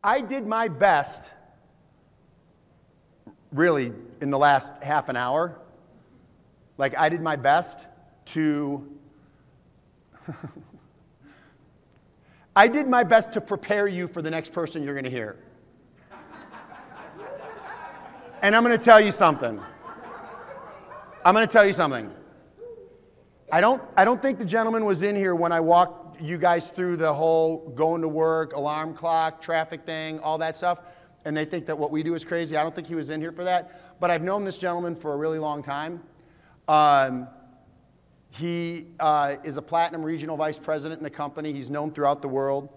I did my best, really, in the last half an hour. Like, I did my best to... I did my best to prepare you for the next person you're going to hear. And I'm going to tell you something. I don't think the gentleman was in here when I walked you guys through the whole going to work, alarm clock, traffic thing, all that stuff. And they think that what we do is crazy. I don't think he was in here for that. But I've known this gentleman for a really long time. He is a platinum regional vice president in the company. He's known throughout the world.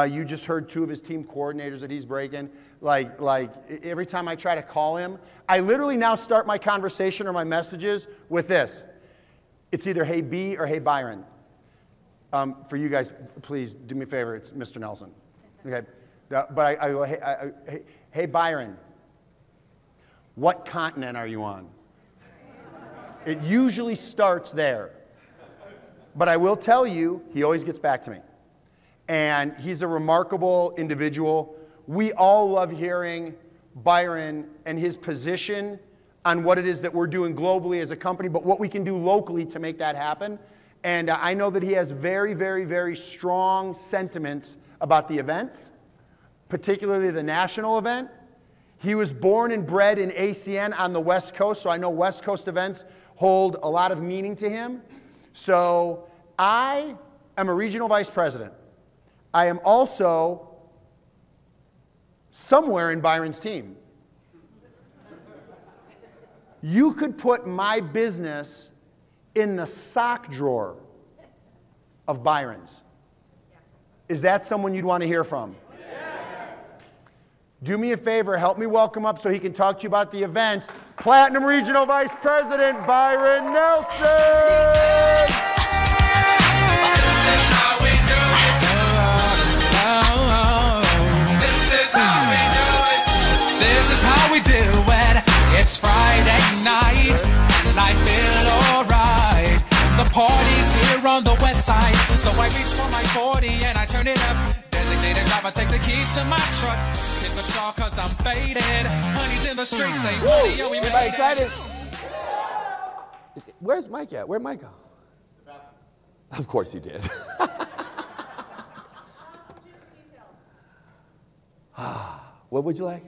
You just heard two of his team coordinators that he's breaking. Like every time I try to call him, I literally now start my conversation or my messages with this. It's either hey B or hey Byron. For you guys, please do me a favor. It's Mr. Nelson. Okay. But I go, hey Byron, what continent are you on? It usually starts there. But I will tell you, he always gets back to me. And he's a remarkable individual. We all love hearing Byron and his position on what it is that we're doing globally as a company, but what we can do locally to make that happen. And I know that he has very, very, very strong sentiments about the events, particularly the national event. He was born and bred in ACN on the West Coast, so I know West Coast events hold a lot of meaning to him. So I am a regional vice president. I am also somewhere in Byron's team. You could put my business in the sock drawer of Byron's. Is that someone you'd want to hear from? Do me a favor, help me welcome up so he can talk to you about the event, Platinum Regional Vice President Byron Nelson! This is how we do it. It's Friday night, and I feel alright. The party's here on the west side, so I reach for my 40 and I turn it up. Designated driver, take the keys to my truck. Hit the shawl cause I'm faded. Honey's in the streets, say money, yo, we made it. Excited? Where's Mike at? Where'd Mike go? Of course he did. What would you like?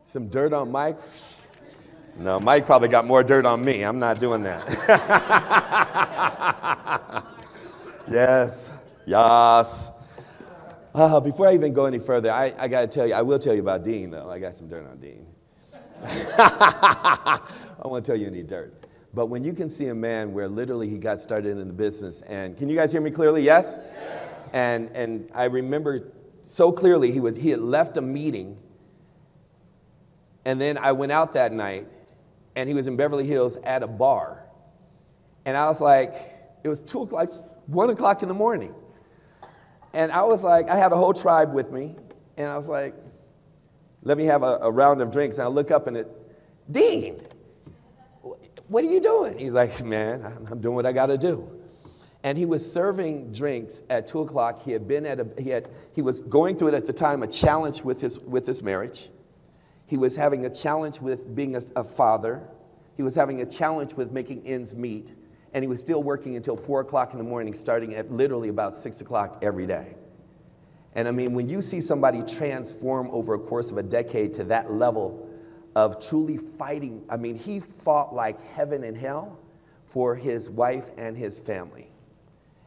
Some dirt on Mike? No, Mike probably got more dirt on me. I'm not doing that. Yes. Yes. Before I even go any further, I got to tell you, I will tell you about Dean, though. I got some dirt on Dean. I won't tell you any dirt. But when you can see a man where literally he got started in the business, and can you guys hear me clearly? Yes? Yes. And I remember so clearly he had left a meeting, and then I went out that night, and he was in Beverly Hills at a bar. And I was like, it was 2 o'clock, 1 o'clock in the morning. And I was like, I had a whole tribe with me, and I was like, let me have a round of drinks. And I look up and Dean, what are you doing? He's like, man, I'm doing what I got to do. And he was serving drinks at 2 o'clock. He had been he was going through it at the time, a challenge with his marriage. He was having a challenge with being a father. He was having a challenge with making ends meet. And he was still working until 4 o'clock in the morning, starting at literally about 6 o'clock every day. And I mean, when you see somebody transform over a course of a decade to that level of truly fighting, I mean, he fought like heaven and hell for his wife and his family.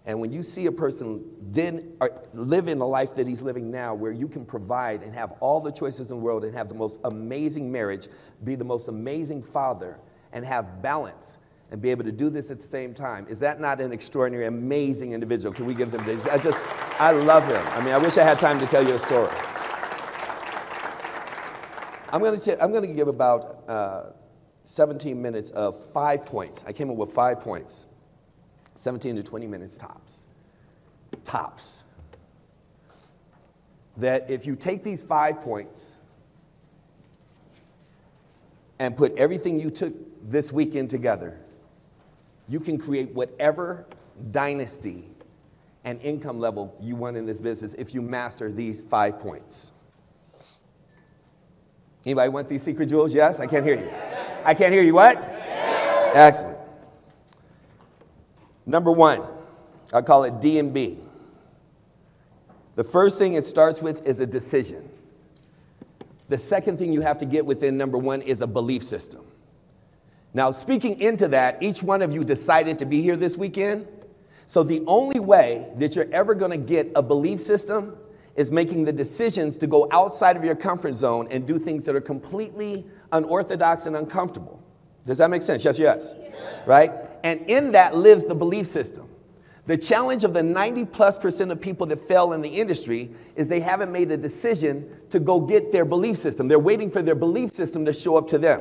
And when you see a person then live in the life that he's living now, where you can provide and have all the choices in the world and have the most amazing marriage, be the most amazing father, and have balance, and be able to do this at the same time, is that not an extraordinary, amazing individual? Can we give them this? I love him. I mean, I wish I had time to tell you a story. I'm going to give about 17 minutes of 5 points. I came up with 5 points. 17 to 20 minutes tops. Tops. That if you take these 5 points and put everything you took this weekend together, you can create whatever dynasty and income level you want in this business if you master these 5 points. Anybody want these secret jewels? Yes? I can't hear you. I can't hear you. What? Excellent. Number 1, I call it D and B. The first thing it starts with is a decision. The second thing you have to get within number 1 is a belief system. Now, speaking into that, each one of you decided to be here this weekend. So the only way that you're ever going to get a belief system is making the decisions to go outside of your comfort zone and do things that are completely unorthodox and uncomfortable. Does that make sense? Yes, yes. Right? And in that lives the belief system. The challenge of the 90+% of people that fail in the industry is they haven't made a decision to go get their belief system. They're waiting for their belief system to show up to them.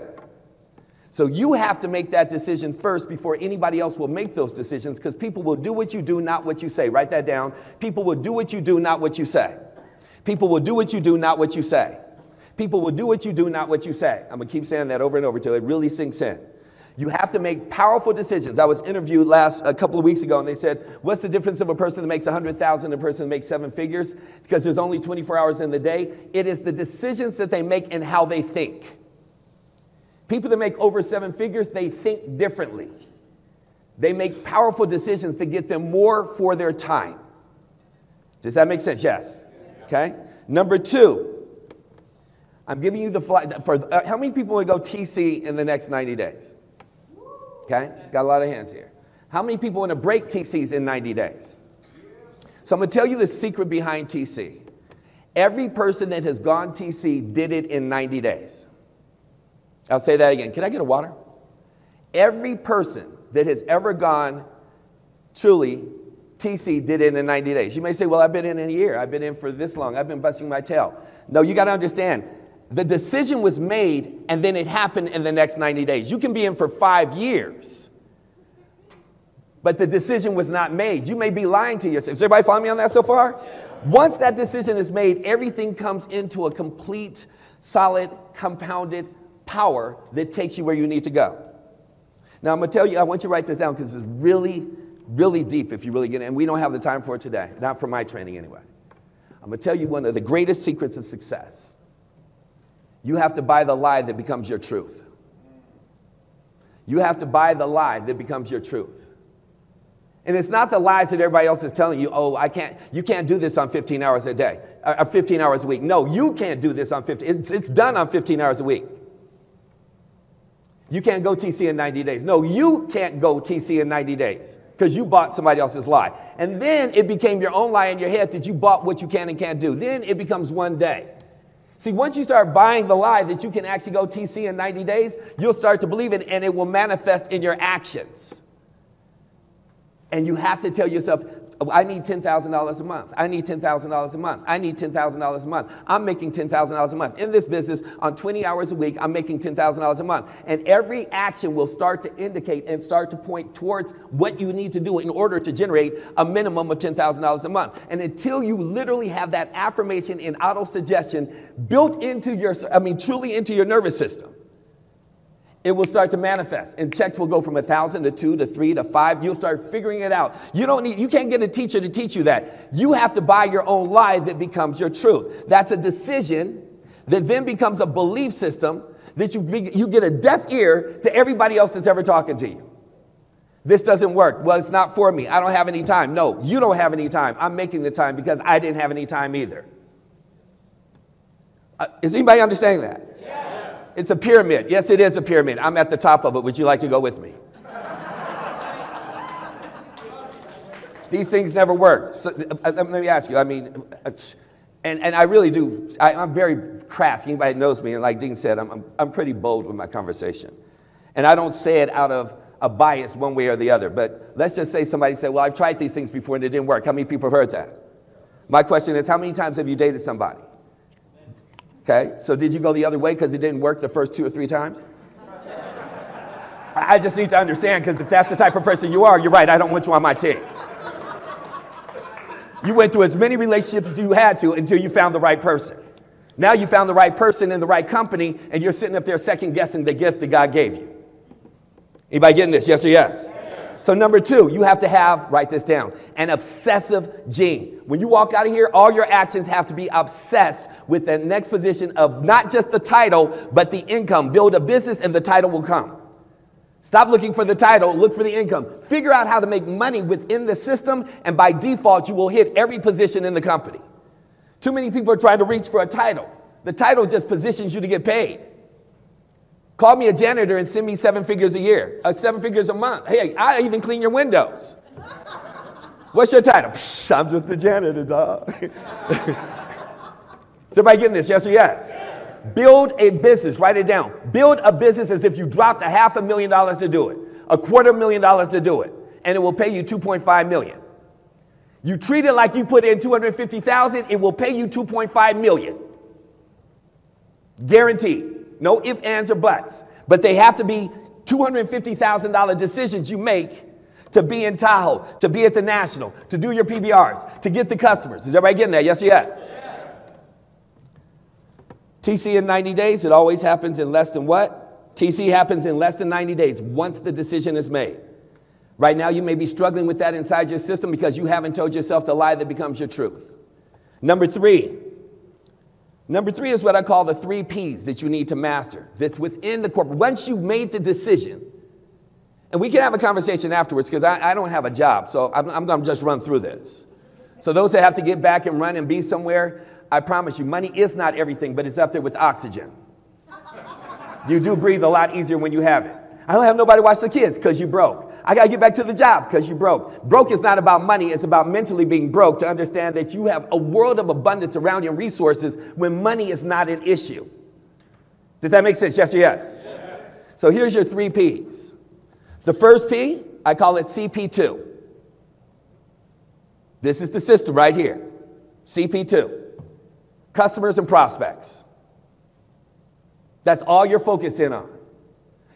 So you have to make that decision first before anybody else will make those decisions, because people will do what you do, not what you say. Write that down. People will do what you do, not what you say. People will do what you do, not what you say. People will do what you do, not what you say. I'm going to keep saying that over and over until it really sinks in. You have to make powerful decisions. I was interviewed a couple of weeks ago, and they said, what's the difference of a person that makes 100,000 and a person that makes 7 figures? Because there's only 24 hours in the day. It is the decisions that they make and how they think. People that make over 7 figures, they think differently. They make powerful decisions that get them more for their time. Does that make sense? Yes. Okay. Number 2, I'm giving you the flight. How many people would go TC in the next 90 days? Okay. Got a lot of hands here. How many people want to break TCs in 90 days? So I'm going to tell you the secret behind TC. Every person that has gone TC did it in 90 days. I'll say that again. Can I get a water? Every person that has ever gone truly TC did it in 90 days. You may say, well, I've been in a year. I've been in for this long. I've been busting my tail. No, you got to understand. The decision was made, and then it happened in the next 90 days. You can be in for 5 years, but the decision was not made. You may be lying to yourself. Is everybody following me on that so far? Yes. Once that decision is made, everything comes into a complete, solid, compounded power that takes you where you need to go. Now, I'm going to tell you, I want you to write this down because it's really, really deep if you really get it. And we don't have the time for it today, not for my training anyway. I'm going to tell you one of the greatest secrets of success. You have to buy the lie that becomes your truth. You have to buy the lie that becomes your truth. And it's not the lies that everybody else is telling you, oh, you can't do this on 15 hours a day, or 15 hours a week. No, you can't do this on 15, it's done on 15 hours a week. You can't go TC in 90 days. No, you can't go TC in 90 days because you bought somebody else's lie. And then it became your own lie in your head that you bought what you can and can't do. Then it becomes one day. See, once you start buying the lie that you can actually go TC in 90 days, you'll start to believe it, and it will manifest in your actions. And you have to tell yourself, I need $10,000 a month. I need $10,000 a month. I need $10,000 a month. I'm making $10,000 a month. In this business, on 20 hours a week, I'm making $10,000 a month. And every action will start to indicate and start to point towards what you need to do in order to generate a minimum of $10,000 a month. And until you literally have that affirmation and auto-suggestion built into your, truly into your nervous system, it will start to manifest, and checks will go from 1,000 to 2 to 3 to 5. You'll start figuring it out. You can't get a teacher to teach you that. You have to buy your own lie that becomes your truth. That's a decision that then becomes a belief system that you get a deaf ear to everybody else that's ever talking to you. This doesn't work. Well, it's not for me. I don't have any time. No, you don't have any time. I'm making the time because I didn't have any time either. Is anybody understanding that? It's a pyramid. Yes, it is a pyramid. I'm at the top of it. Would you like to go with me? These things never work. So, let me ask you, and I really do, I'm very crass. Anybody knows me, and like Dean said, I'm pretty bold with my conversation. And I don't say it out of a bias one way or the other. But let's just say somebody said, well, I've tried these things before and it didn't work. How many people have heard that? My question is, how many times have you dated somebody? Okay, so did you go the other way because it didn't work the first 2 or 3 times? I just need to understand, because if that's the type of person you are, you're right, I don't want you on my team. You went through as many relationships as you had to until you found the right person. Now you found the right person in the right company, and you're sitting up there second guessing the gift that God gave you. Anybody getting this? Yes or yes? So number 2, you have to have, write this down, an obsessive gene. When you walk out of here, all your actions have to be obsessed with the next position of not just the title, but the income. Build a business and the title will come. Stop looking for the title, look for the income. Figure out how to make money within the system, and by default, you will hit every position in the company. Too many people are trying to reach for a title. The title just positions you to get paid. Call me a janitor and send me 7 figures a year, 7 figures a month. Hey, I even clean your windows. What's your title? Psh, I'm just the janitor, dog. Is everybody getting this? Yes or yes? Build a business. Write it down. Build a business as if you dropped $500,000 to do it, $250,000 to do it, and it will pay you $2.5 million. You treat it like you put in $250,000, it will pay you $2.5 million. Guaranteed. No ifs, ands, or buts. But they have to be $250,000 decisions you make to be in Tahoe, to be at the National, to do your PBRs, to get the customers. Is everybody getting that? Yes or yes? TC in 90 days, it always happens in less than what? TC happens in less than 90 days once the decision is made. Right now, you may be struggling with that inside your system because you haven't told yourself the lie that becomes your truth. Number 3. Number 3 is what I call the 3 Ps that you need to master. That's within the corporate. Once you've made the decision, and we can have a conversation afterwards because I don't have a job, so I'm going to just run through this. So those that have to get back and run and be somewhere, I promise you, money is not everything, but it's up there with oxygen. You do breathe a lot easier when you have it. I don't have nobody watch the kids because you broke. I got to get back to the job because you broke. Broke is not about money. It's about mentally being broke to understand that you have a world of abundance around you and resources when money is not an issue. Does that make sense? Yes or yes? Yes. So here's your 3 Ps. The first P, I call it CP2. This is the system right here. CP2. Customers and prospects. That's all you're focused in on.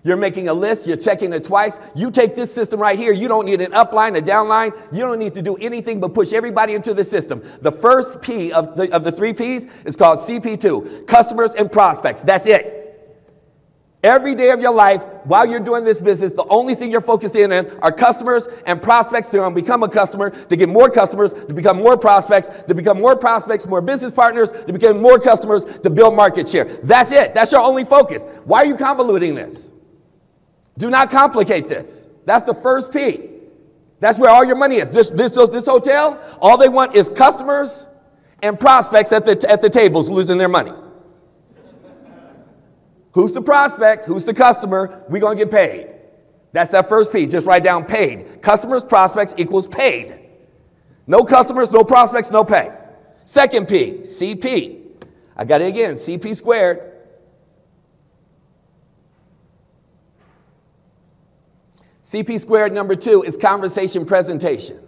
You're making a list, you're checking it twice. You take this system right here, you don't need an upline, a downline. You don't need to do anything but push everybody into the system. The first P of the 3 Ps is called CP2, customers and prospects. That's it. Every day of your life, while you're doing this business, the only thing you're focused in on are customers and prospects to become a customer, to get more customers, to become more prospects, more business partners, to become more customers, to build market share. That's it. That's your only focus. Why are you convoluting this? Do not complicate this. That's the first P. That's where all your money is. This hotel, all they want is customers and prospects at the tables losing their money. Who's the prospect? Who's the customer? We're going to get paid. That's that first P. Just write down paid. Customers, prospects equals paid. No customers, no prospects, no pay. Second P, CP. I got it again, CP squared. CP squared number 2 is conversation presentation.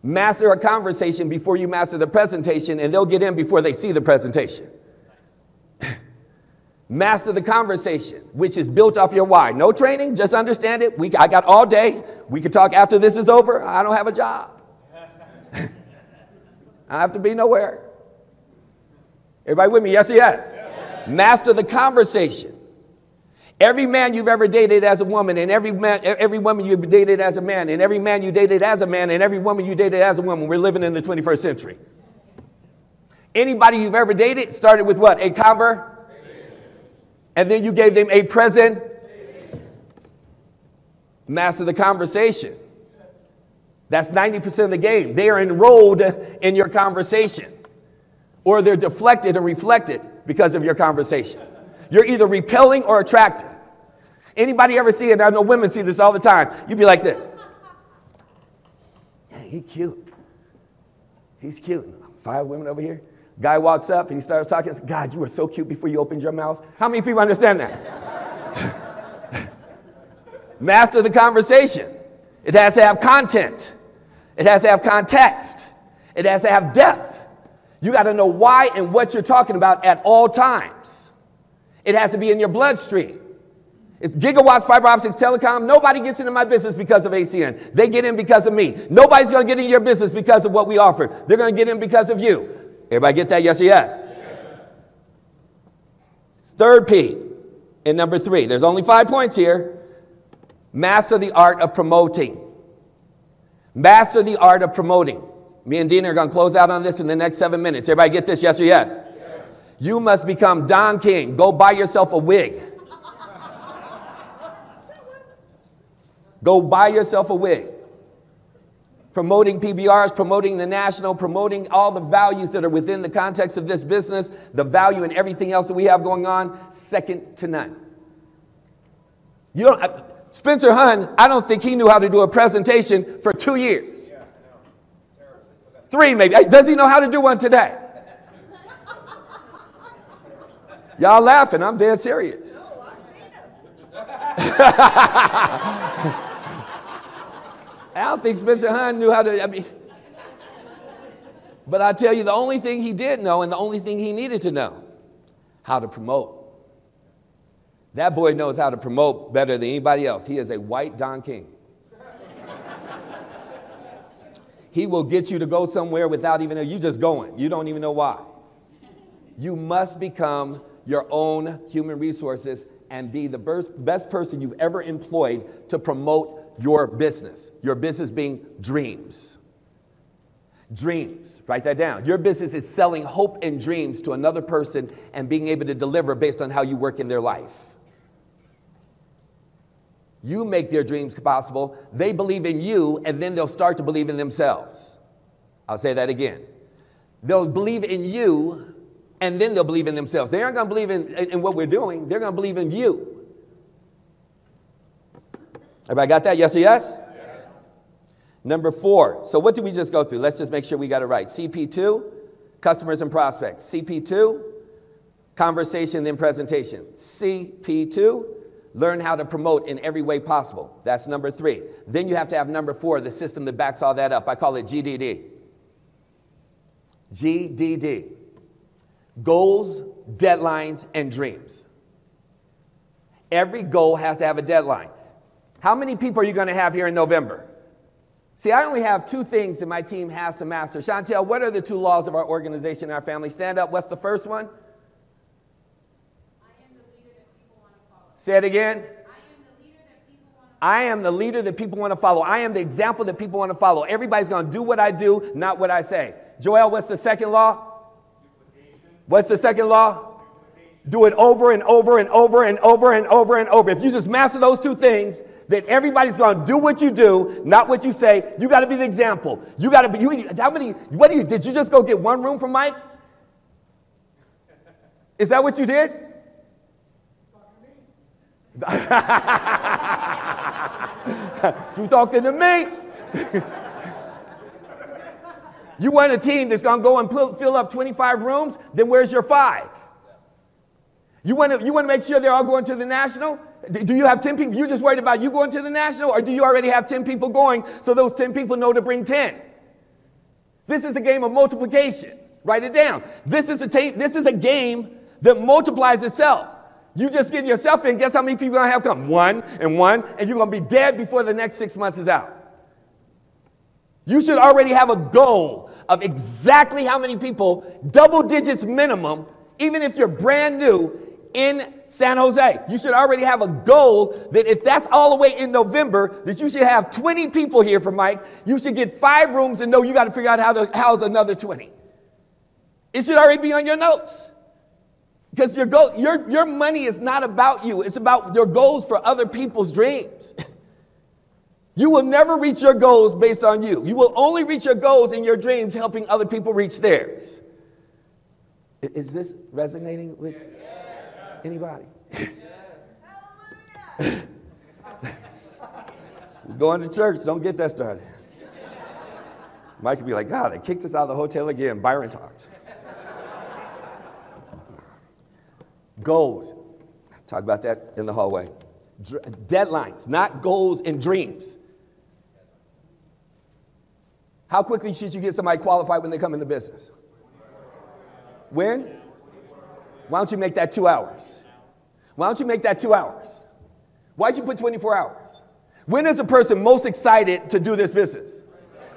Master a conversation before you master the presentation, and they'll get in before they see the presentation. Master the conversation, which is built off your why. No training, just understand it. I got all day. We can talk after this is over. I don't have a job. I have to be nowhere. Everybody with me? Yes or yes? Yes. Master the conversation. Every man you've ever dated as a woman, and every woman you've dated as a man, and every man you dated as a man, and every woman you dated as a woman. We're living in the 21st century. Anybody you've ever dated started with what? A conversation. And then you gave them a present. Master the conversation. That's 90% of the game. They are enrolled in your conversation. Or they're deflected and reflected because of your conversation. You're either repelling or attracting. Anybody ever see it? I know women see this all the time. You'd be like this. Yeah, he's cute. He's cute. 5 women over here. Guy walks up and he starts talking. God, you were so cute before you opened your mouth. How many people understand that? Master the conversation. It has to have content. It has to have context. It has to have depth. You got to know why and what you're talking about at all times. It has to be in your bloodstream. It's gigawatts, fiber optics, telecom. Nobody gets into my business because of ACN. They get in because of me. Nobody's going to get in your business because of what we offer. They're going to get in because of you. Everybody get that? Yes or yes? Yes. Third P in number 3. There's only 5 points here. Master the art of promoting. Master the art of promoting. Me and Dean are going to close out on this in the next 7 minutes. Everybody get this, yes or yes? Yes. You must become Don King. Go buy yourself a wig. Go buy yourself a wig. Promoting PBRs, promoting the national, promoting all the values that are within the context of this business, the value and everything else that we have going on, second to none. You don't, Spencer Hunn, I don't think he knew how to do a presentation for 2 years. 3 maybe. Does he know how to do one today? Y'all laughing, I'm dead serious. I don't think Spencer Hunn knew how to, but I tell you, the only thing he did know and the only thing he needed to know, how to promote. That boy knows how to promote better than anybody else. He is a white Don King. He will get you to go somewhere without even knowing. You just going. You don't even know why. You must become your own human resources and be the best person you've ever employed to promote your business. Your business being dreams. Dreams. Write that down. Your business is selling hope and dreams to another person and being able to deliver based on how you work in their life. You make their dreams possible. They believe in you, and then they'll start to believe in themselves. I'll say that again. They'll believe in you, and then they'll believe in themselves. They aren't going to believe in what we're doing. They're going to believe in you. Everybody got that? Yes or yes? Yes. Number 4. So what did we just go through? Let's just make sure we got it right. CP2, customers and prospects. CP2, conversation, then presentation. CP2, learn how to promote in every way possible. That's number 3. Then you have to have number 4, the system that backs all that up. I call it GDD. GDD. Goals, deadlines, and dreams. Every goal has to have a deadline. How many people are you going to have here in November? See, I only have 2 things that my team has to master. Chantel, what are the 2 laws of our organization and our family? Stand up. What's the first one? Say it again. I am the leader that people want to follow. I am the example that people want to follow. Everybody's going to do what I do, not what I say. Joel, what's the second law? What's the second law? Do it over and over and over and over and over and over. If you just master those 2 things, then everybody's going to do what you do, not what you say. You got to be the example. You got to be, did you just go get 1 room from Mike? Is that what you did? You talking to me? You want a team that's going to go and fill up 25 rooms? Then where's your 5? You want to make sure they're all going to the national? Do you have 10 people? You just worried about you going to the national, or do you already have 10 people going so those 10 people know to bring 10? This is a game of multiplication. Write it down. This is a game that multiplies itself. You just getting yourself in, guess how many people you're going to have come? 1 and 1, and you're going to be dead before the next 6 months is out. You should already have a goal of exactly how many people, double digits minimum, even if you're brand new in San Jose. You should already have a goal that if that's all the way in November, that you should have 20 people here for Mike. You should get 5 rooms and know you got to figure out how to house another 20. It should already be on your notes. Because your money is not about you. It's about your goals for other people's dreams. You will never reach your goals based on you. You will only reach your goals in your dreams helping other people reach theirs. Is this resonating with anybody? Going to church, don't get that started. Mike could be like, God, they kicked us out of the hotel again. Byron talked. Goals. Talk about that in the hallway. Deadlines, not goals and dreams. How quickly should you get somebody qualified when they come in the business? When? Why don't you make that 2 hours? Why don't you make that 2 hours? Why'd you put 24 hours? When is a person most excited to do this business?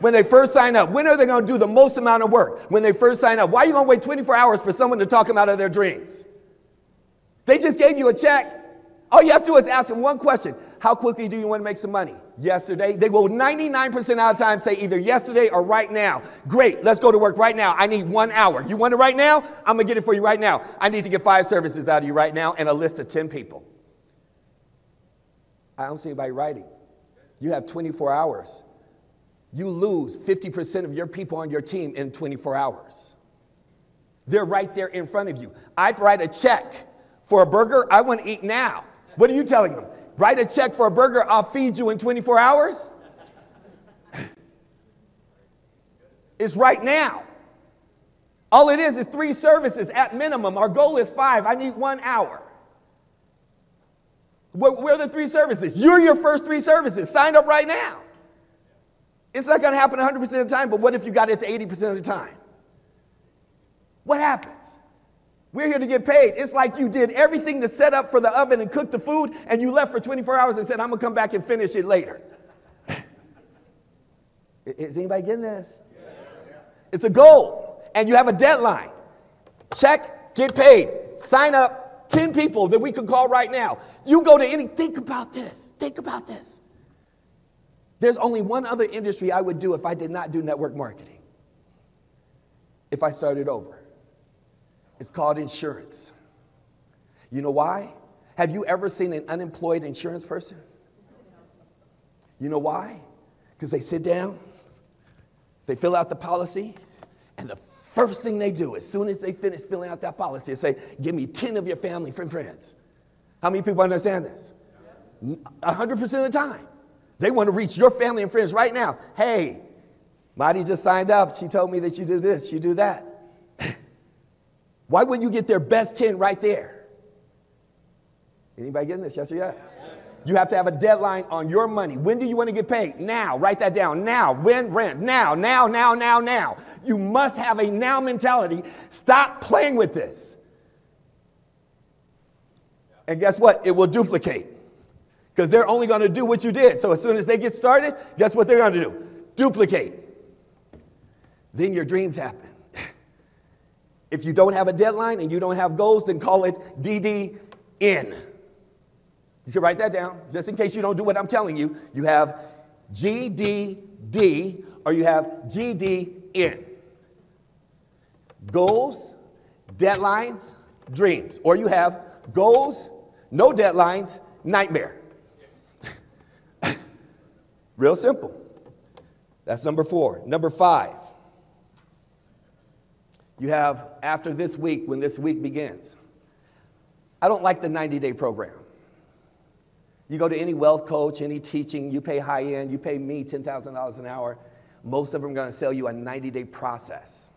When they first sign up. When are they going to do the most amount of work? When they first sign up. Why are you going to wait 24 hours for someone to talk them out of their dreams? They just gave you a check. All you have to do is ask them one question. how quickly do you want to make some money? Yesterday. They will 99% of the time say either yesterday or right now. Great, let's go to work right now. I need 1 hour. You want it right now? I'm going to get it for you right now. I need to get 5 services out of you right now and a list of 10 people. I don't see anybody writing. You have 24 hours. You lose 50% of your people on your team in 24 hours. They're right there in front of you. I'd write a check for a burger I want to eat now. What are you telling them? Write a check for a burger I'll feed you in 24 hours? It's right now. All it is 3 services at minimum. Our goal is 5. I need 1 hour. Where are the 3 services? You're your first 3 services. Sign up right now. It's not going to happen 100% of the time, but what if you got it to 80% of the time? What happens? We're here to get paid. It's like you did everything to set up for the oven and cook the food, and you left for 24 hours and said, I'm going to come back and finish it later. Is anybody getting this? Yes. It's a goal, and you have a deadline. Check, get paid, sign up, 10 people that we could call right now. You go to any, think about this. Think about this. There's only one other industry I would do if I did not do network marketing. If I started over. It's called insurance. You know why? Have you ever seen an unemployed insurance person? You know why? Because they sit down, they fill out the policy, and the first thing they do, as soon as they finish filling out that policy, is say, give me 10 of your family and friends. How many people understand this? 100% of the time. They want to reach your family and friends right now. Hey, Marty just signed up. She told me that you do this, you do that. Why wouldn't you get their best 10 right there? Anybody getting this? Yes or yes? Yes. You have to have a deadline on your money. When do you want to get paid? Now. Write that down. Now. When? Rent. Now. Now, now, now, now. You must have a now mentality. Stop playing with this. And guess what? It will duplicate. Because they're only going to do what you did. So as soon as they get started, guess what they're going to do? Duplicate. Then your dreams happen. If you don't have a deadline and you don't have goals, then call it DDN. You can write that down, just in case you don't do what I'm telling you. You have GDD or you have GDN. Goals, deadlines, dreams. Or you have goals, no deadlines, nightmare. Real simple. That's number 4. Number 5. You have, after this week, when this week begins, I don't like the 90-day program. You go to any wealth coach, any teaching, you pay high end, you pay me $10,000 an hour. Most of them are going to sell you a 90-day process.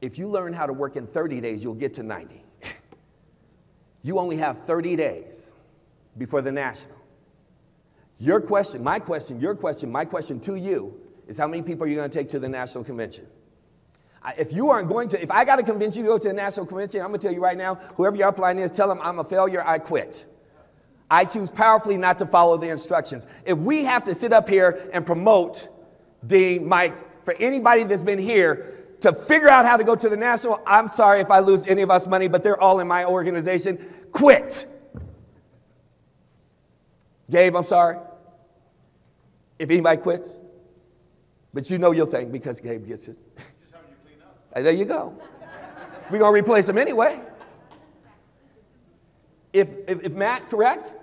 If you learn how to work in 30 days, you'll get to 90. You only have 30 days before the national. Your question, my question to you is how many people are you going to take to the national convention? If you aren't going to, if I got to convince you to go to the national convention, I'm going to tell you right now, whoever your upline is, tell them I'm a failure, I quit. I choose powerfully not to follow the instructions. If we have to sit up here and promote, Dean, Mike, for anybody that's been here to figure out how to go to the national, I'm sorry if I lose any of us money, but they're all in my organization. Quit. Gabe, I'm sorry. If anybody quits, but you know your thing because Gabe gets it. There you go. We're going to replace him anyway. If Matt, correct?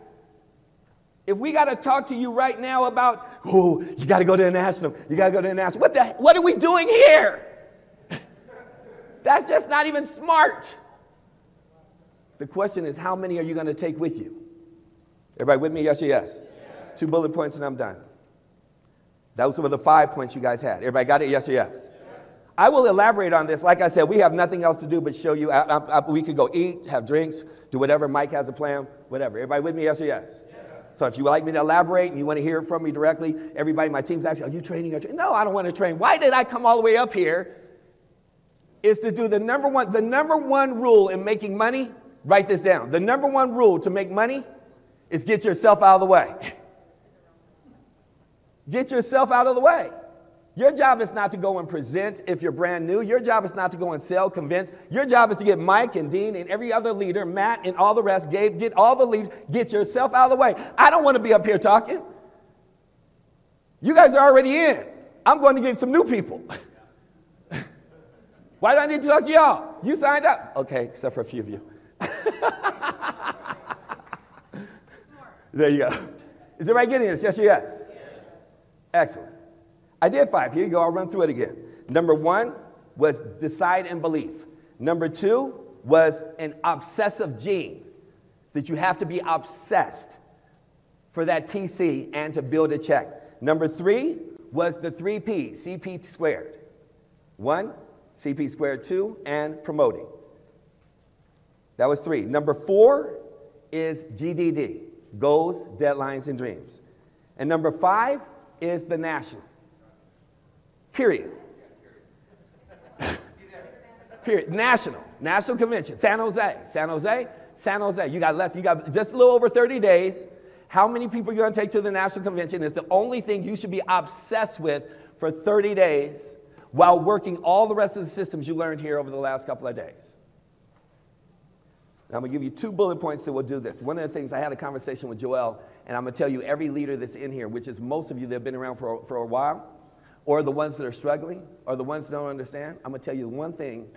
If we got to talk to you right now about, oh, you got to go to the national. You got to go to the national. What are we doing here? That's just not even smart. The question is, how many are you going to take with you? Everybody with me? Yes or yes? Yes. 2 bullet points and I'm done. Those were the 5 points you guys had. Everybody got it? Yes or yes? I will elaborate on this. Like I said, we have nothing else to do but show you. We could go eat, have drinks, do whatever. Mike has a plan, whatever. Everybody with me, yes or yes? Yes. So if you would like me to elaborate and you want to hear it from me directly, everybody, my team's asking, are you training? No, I don't want to train. Why did I come all the way up here? Is to do the number one rule in making money. Write this down. The number one rule to make money is get yourself out of the way. Get yourself out of the way. Your job is not to go and present if you're brand new. Your job is not to go and sell, convince. Your job is to get Mike and Dean and every other leader, Matt and all the rest, Gabe, get all the leaders, get yourself out of the way. I don't want to be up here talking. You guys are already in. I'm going to get some new people. Why do I need to talk to y'all? You signed up. Okay, except for a few of you. There you go. Is everybody getting this? Yes or yes? Excellent. I did 5. Here you go. I'll run through it again. Number 1 was decide and belief. Number 2 was an obsessive gene, that you have to be obsessed for that TC and to build a check. Number 3 was the 3 P's, CP squared. 1, CP squared 2, and promoting. That was 3. Number 4 is GDD, goals, deadlines, and dreams. And number 5 is the national. Period. Period. National convention. San Jose. You got just a little over 30 days. How many people you're going to take to the national convention is the only thing you should be obsessed with for 30 days while working all the rest of the systems you learned here over the last couple of days. Now, I'm going to give you 2 bullet points that will do this. One of the things, I had a conversation with Joel, and I'm going to tell you every leader that's in here, which is most of you that have been around for a while, or the ones that are struggling, or the ones that don't understand, I'm going to tell you one thing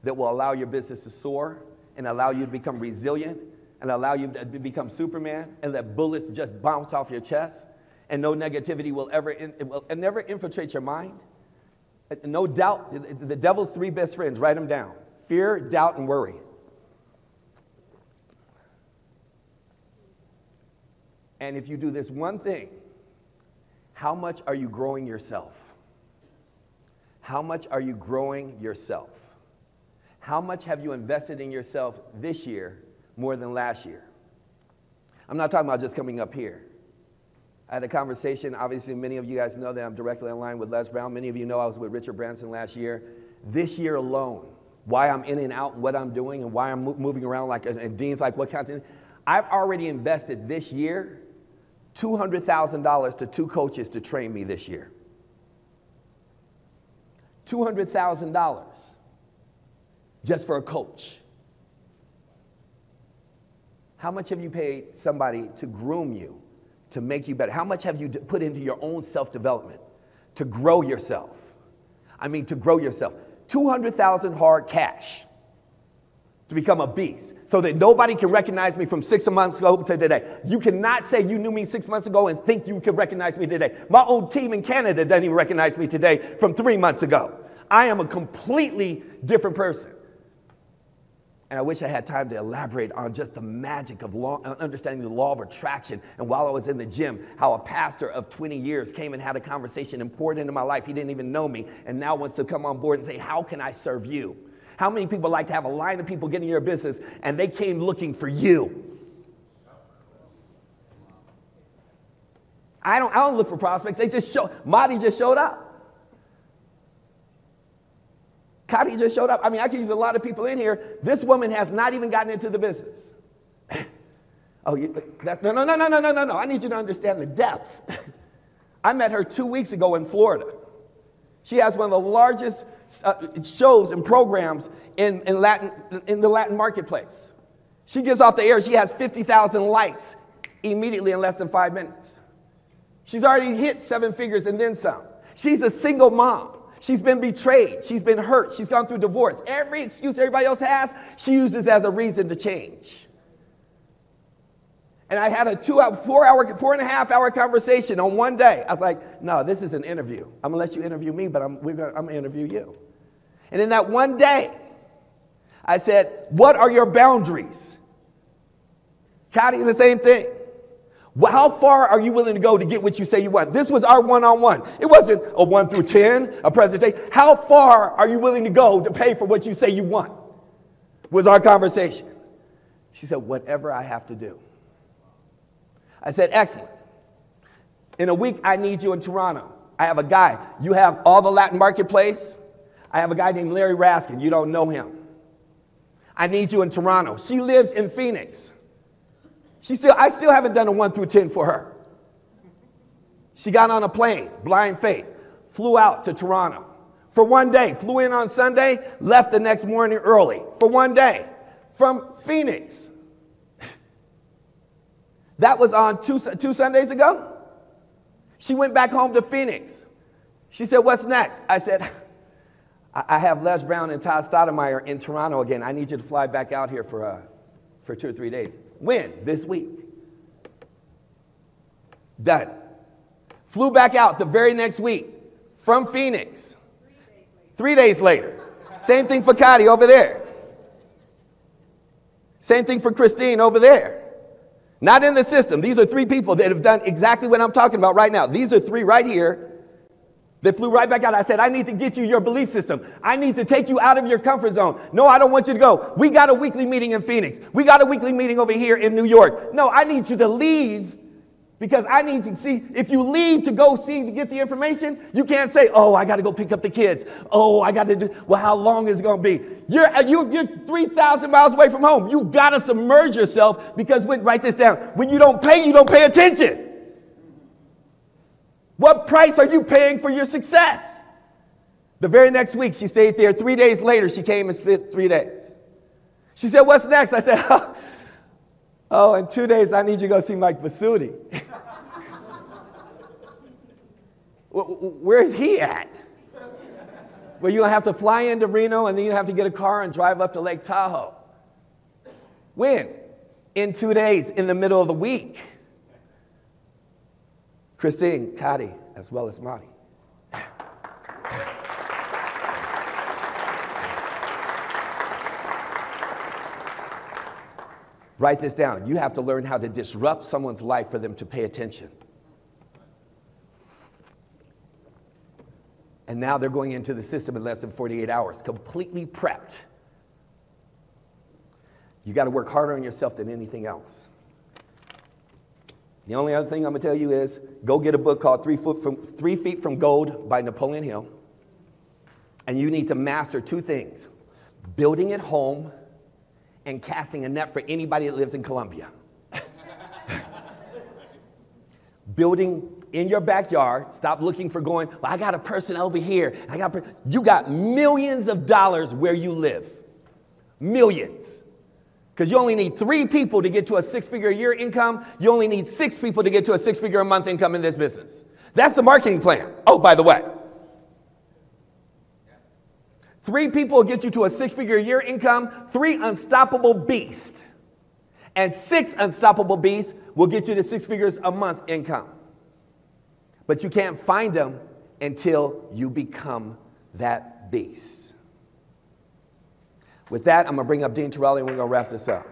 that will allow your business to soar and allow you to become resilient and allow you to become Superman and let bullets just bounce off your chest and no negativity will never infiltrate your mind. No doubt, the devil's 3 best friends, write them down. Fear, doubt, and worry. And if you do this one thing, how much are you growing yourself? How much are you growing yourself? How much have you invested in yourself this year more than last year? I'm not talking about just coming up here. I had a conversation, obviously many of you guys know that I'm directly in line with Les Brown. Many of you know I was with Richard Branson last year. This year alone, why I'm in and out and what I'm doing and why I'm moving around and Dean's like, what kind of thing? I've already invested this year $200,000 to 2 coaches to train me this year. $200,000 just for a coach. How much have you paid somebody to groom you, to make you better? How much have you put into your own self-development to grow yourself? I mean, to grow yourself. $200,000 hard cash to become a beast so that nobody can recognize me from 6 months ago to today. You cannot say you knew me 6 months ago and think you could recognize me today. My own team in Canada doesn't even recognize me today from 3 months ago. I am a completely different person. And I wish I had time to elaborate on just the magic of understanding the law of attraction. And while I was in the gym, how a pastor of 20 years came and had a conversation and poured into my life. He didn't even know me and now wants to come on board and say, how can I serve you? How many people like to have a line of people getting your business and they came looking for you? I don't look for prospects. They just Marty just showed up. Cotty just showed up. I mean, I could use a lot of people in here. This woman has not even gotten into the business. Oh, no. I need you to understand the depth. I met her 2 weeks ago in Florida. She has one of the largest shows and programs in the Latin marketplace. She gets off the air. She has 50,000 likes immediately in less than 5 minutes. She's already hit 7 figures and then some. She's a single mom. She's been betrayed. She's been hurt. She's gone through divorce. Every excuse everybody else has, she uses as a reason to change. And I had a 4.5 hour conversation on one day. I was like, no, this is an interview. I'm going to let you interview me, but I'm going to interview you. And in that one day, I said, what are your boundaries? Cotty, the same thing. How far are you willing to go to get what you say you want? This was our one-on-one. It wasn't a 1 through 10, a presentation. How far are you willing to go to pay for what you say you want? Was our conversation. She said, whatever I have to do. I said, excellent. In a week, I need you in Toronto. I have a guy. You have all the Latin marketplace. I have a guy named Larry Raskin. You don't know him. I need you in Toronto. She lives in Phoenix. I still haven't done a 1 through 10 for her. She got on a plane, blind faith, flew out to Toronto for 1 day, flew in on Sunday, left the next morning early for 1 day from Phoenix. That was on two Sundays ago. She went back home to Phoenix. She said, what's next? I said, I have Les Brown and Todd Stoudemire in Toronto again. I need you to fly back out here for 2 or 3 days. When? This week. Done. Flew back out the very next week from Phoenix. 3 days later. Same thing for Cotty over there. Same thing for Christine over there. Not in the system. These are 3 people that have done exactly what I'm talking about right now. These are 3 right here that flew right back out. I said, I need to get you your belief system. I need to take you out of your comfort zone. No, I don't want you to go. We got a weekly meeting in Phoenix. We got a weekly meeting over here in New York. No, I need you to leave because I need to see. If you leave to go see, to get the information, you can't say, oh, I got to go pick up the kids. Oh, I got to do, well, how long is it going to be? You're 3,000 miles away from home. You got to submerge yourself because, write this down, when you don't pay attention. What price are you paying for your success? The very next week, she stayed there. 3 days later, she came and spent 3 days. She said, what's next? I said, oh, in 2 days, I need you to go see Mike Vasuti. Where's he at? Well, you're going to have to fly into Reno, and then you have to get a car and drive up to Lake Tahoe. When? In 2 days, in the middle of the week. Christine, Cotty, as well as Marty. Write this down. You have to learn how to disrupt someone's life for them to pay attention. And now they're going into the system in less than 48 hours, completely prepped. You got to work harder on yourself than anything else. The only other thing I'm going to tell you is go get a book called 3 Feet from Gold by Napoleon Hill. And you need to master 2 things: building at home and casting a net for anybody that lives in Colombia. Building in your backyard. Stop looking for going, well, I got a person over here. You got millions of dollars where you live. Millions. Because you only need 3 people to get to a 6-figure a year income. You only need 6 people to get to a 6-figure a month income in this business. That's the marketing plan. Oh, by the way. 3 people will get you to a 6-figure a year income. 3 unstoppable beasts. And 6 unstoppable beasts will get you to 6 figures a month income. But you can't find them until you become that beast. With that, I'm going to bring up Dean Torelli and we're going to wrap this up.